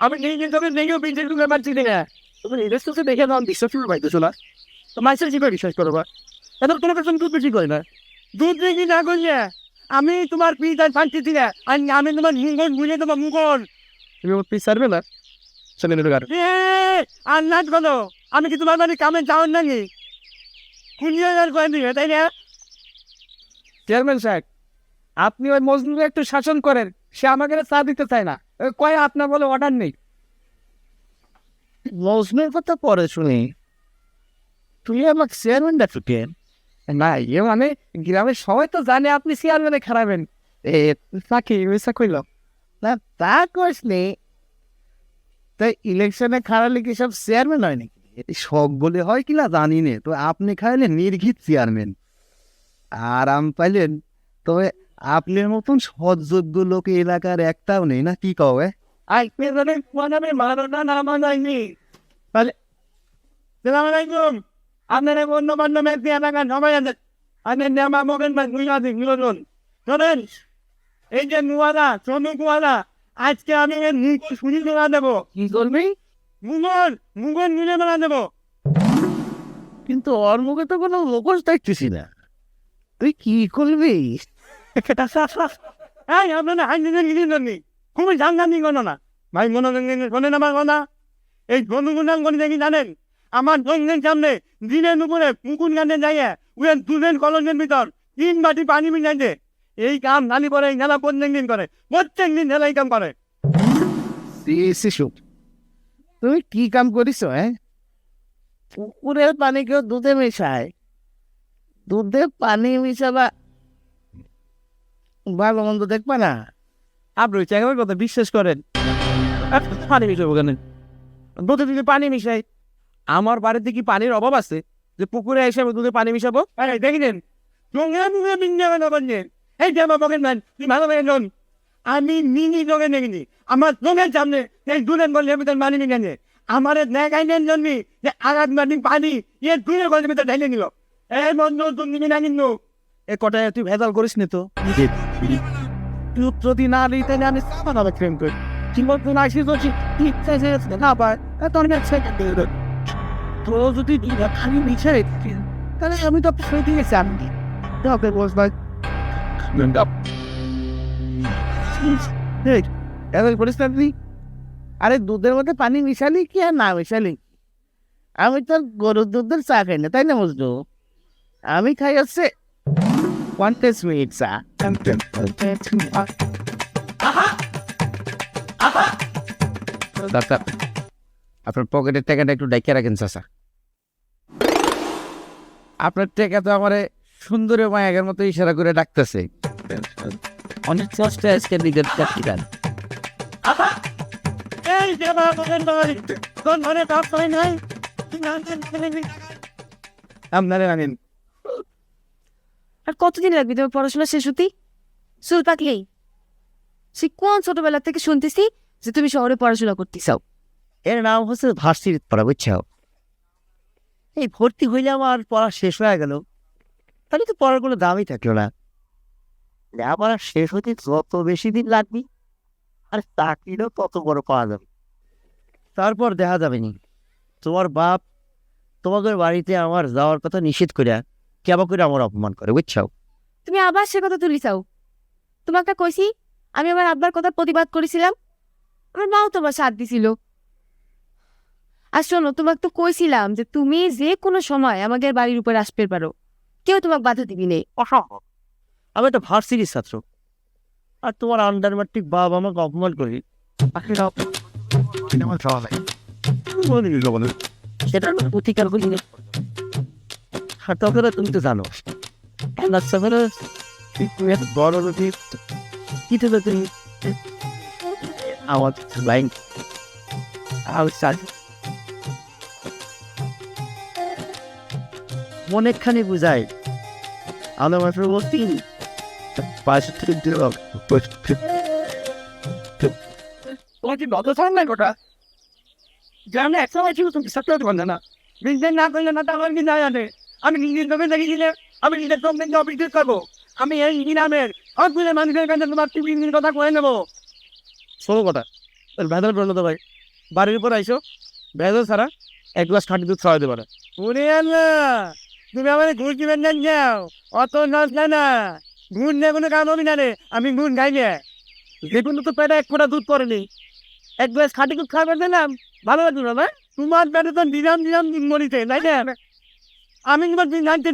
আমি নিজের চোখে দেখেও বিজেপি ঢুকে পারছি না। তুমি নিজের চোখে দেখে আমার বিশ্বাস করে পাইতেছো না, তো মাইসের জীবনে বিশ্বাস করো বা এখন কোনো person দুধ বেশি করে না। দুধ বেশি না করলে আমি তোমার পিস আর ফাঁসতেছি না, আর আমি তোমার মুখন বুঝে তোমার মুখন। তুমি আমার পিস ছাড়বে না? শোনে আর নাচ বলো, আমি কি তোমার বাড়ি কামে যাওয়ার নাকি? খুঁজিয়ে আর করে দিবে, তাই না? চেয়ারম্যান সাহেব, আপনি ওই মজনুকে একটু শাসন করেন, সে আমাকে চা দিতে চায় না, কয় আপনার বলে অর্ডার নেই। মজনুর কথা পরে শুনি, তুই আমাকে চেয়ারম্যান ডাকছো কেন? না ইয়ে মানে গ্রামের সবাই তো জানে আপনি চেয়ারম্যানে খারাপেন। চাকি ওইসা কইল না, তা কইস নি। তাই ইলেকশনে খারালে কি সব চেয়ারম্যান হয় নাকি? সব বলে হয় কিনা জানি নে, তো আপনি খাইলেন নির্ঘিত চেয়ারম্যান, আরাম পাইলেন। তবে আপনার মতন সৎযোগ্য লোক এলাকার একটাও নেই, না কি কও? আই পেছনে মানে মানো না না মানাইনি তাহলে সালাম আলাইকুম। আপনারা অন্য মান্য ব্যক্তি এলাকার সবাই আছে, আপনার নেমা মোবেন বা গুজরাটি গুলোজন শোনেন। এই যে নুয়ারা সোনু কুয়ারা, আজকে আমি এর মুখ শুনি মেলা দেবো। কি করবি? মুগল মিলে মেলা দেবো। কিন্তু ওর মুখে তো কোনো লোকজ দেখতেছি না, তুই কি করবি? এই আপনারা হাইজেনের গিয়ে খুবই জানগানি কোনো না ভাই, মনোরঞ্জন শোনেন আমার কথা। এই গণগুণান করে দেখি জানেন, আমার জঙ্গলের সামনে দিনের উপরে পুকুর গানে যাইয়া উয়ে দুধের কলসের ভিতর 3 বাটি পানি মিলাইছে। এই কাম নালি করে খেলা প্রত্যেক দিন করে, প্রত্যেক দিন খেলা এই কাম করে। শিশু, তুমি কি কাম করিস? পুকুরের পানি কেউ দুধে মেশায়? দুধে পানি মিশাবা ভালো মন্দ দেখবা না। আপনি চেঙ্গার কথা বিশ্বাস করেন? পানি মিশাবো কেন? দুধে দুধে পানি মিশাই? আমার বাড়িতে কি পানির অভাব আছে যে পুকুরে এসে আমি দুধে পানি মিশাবো? দেখেন এই যে আমার পকেট ম্যান, তুই ভালো মেয়ে জন। আমি মিনি জগে নেগিনি আমার চোখের সামনে এই দুধের গল্পের ভিতর পানি মিশাইছে। আমার দেখাইলেন জন্যি যে আগাত মাটি পানি এ দুধের গল্পের ভিতর ঢেলে নিল। এই বন্ধু তুমি না কিন্তু এ কটায় তুই ভেজাল করিস নি তো। তুই যদি না নিতে আমি সামান্য প্রেম করি কিন্তু না আসি তো ঠিক না পায় তোর তো যদি খালি মিশাই তাহলে আমি তো ফেলে দিয়েছি। আমি তোকে বসবাই পরিস্থিতি, আরে দুধের মধ্যে পানি মিশালি কি আর না মিশালি, আমি তো গরুর দুধের চা খাই না, তাই না বুঝলো? আমি খাই হচ্ছে 1 মিনিট চা। ডাক্তার, আপনার পকেটের টাকাটা একটু ডাইকে রাখেন চাচা। আপনার টাকা তো আমার সুন্দরী মায়াগের মতো ইশারা করে ডাকতেছে। অনেক কষ্ট আজকে নিজের চাকরিটান। এই যে তোর ঘরে কাপ হয় নাই আপনারে আনেন। আর কতদিন লাগবে তোমার পড়াশোনা শেষ হতে? চুল পাকলেই সে কোন ছোটবেলা থেকে শুনতেছি যে তুমি শহরে পড়াশোনা করতে চাও। এর নাম হচ্ছে ভার্সিটি পড়া, বুঝছো? এই ভর্তি হইলে আমার পড়া শেষ হয়ে গেল, তাহলে তো পড়ার কোনো দামই থাকলো না। আমার শেষ হতে যত বেশি দিন লাগবে আর চাকরিটাও তত বড় পাওয়া যাবে। তারপর দেখা যাবে নি। তোমার বাপ তোমাদের বাড়িতে আমার যাওয়ার কথা নিষেধ করে কেমন করে আমার অপমান করে, বুঝছো? তুমি আবার সে কথা তুলি চাও? তোমাকে কইছি আমি আমার আব্বার কথা প্রতিবাদ করেছিলাম, আমার মাও তোমার সাথ দিছিল। আর শোনো, তোমাকে তো কইছিলাম যে তুমি যে কোনো সময় আমাদের বাড়ির উপর আসতে পারো, কেউ তোমাকে বাধা দিবি নেই। অসম্ভব, আমি একটা ভার্সিটির ছাত্র, আর তোমার আন্ডার ম্যাট্রিক বাবা আমাকে অপমান করি। সেটা প্রতিকার করি না। আর তখন তুমি তো জানো বড় নদী কি থেকে তুমি আমার লাইন অনেকখানি বুঝাই আমার মাত্র বলছি পাশে থেকে তোমার কি বদ ছাড় নাই গোটা গ্রামে একসময় ছিল তুমি সত্য বন্ধ না বিজনেস না করলে না তো আমার কি যায় জানে। আমি নিজের জমি দেখে দিলে আমি নিজের কোম্পানিতে অফিস করবো। আমি এই গ্রামের সবগুলো মানুষের কাছে তোমার টিভি কথা করে নেবো। শোনো কথা, ভেজাল করলো তো ভাই, বাড়ির উপর আইসো ভেজাল ছাড়া এক গ্লাস খাঁটি দুধ খাওয়াতে পারে। ওরে আল্লাহ, তুমি আমার ঘুষ দিবেন না যাও, অত নস না, ঘুষ নিয়ে কোনো কাম হবে না রে, আমি ঘুষ খাই না। দেখুন তো পেটে এক ফোঁটা দুধ পড়েনি, এক গ্লাস খাঁটি দুধ খাবার দিলাম, ভালো লাগলো না? তোমার পেটে তো দিলাম মরিতে, তাই না? আমি তোমার দিন আনতে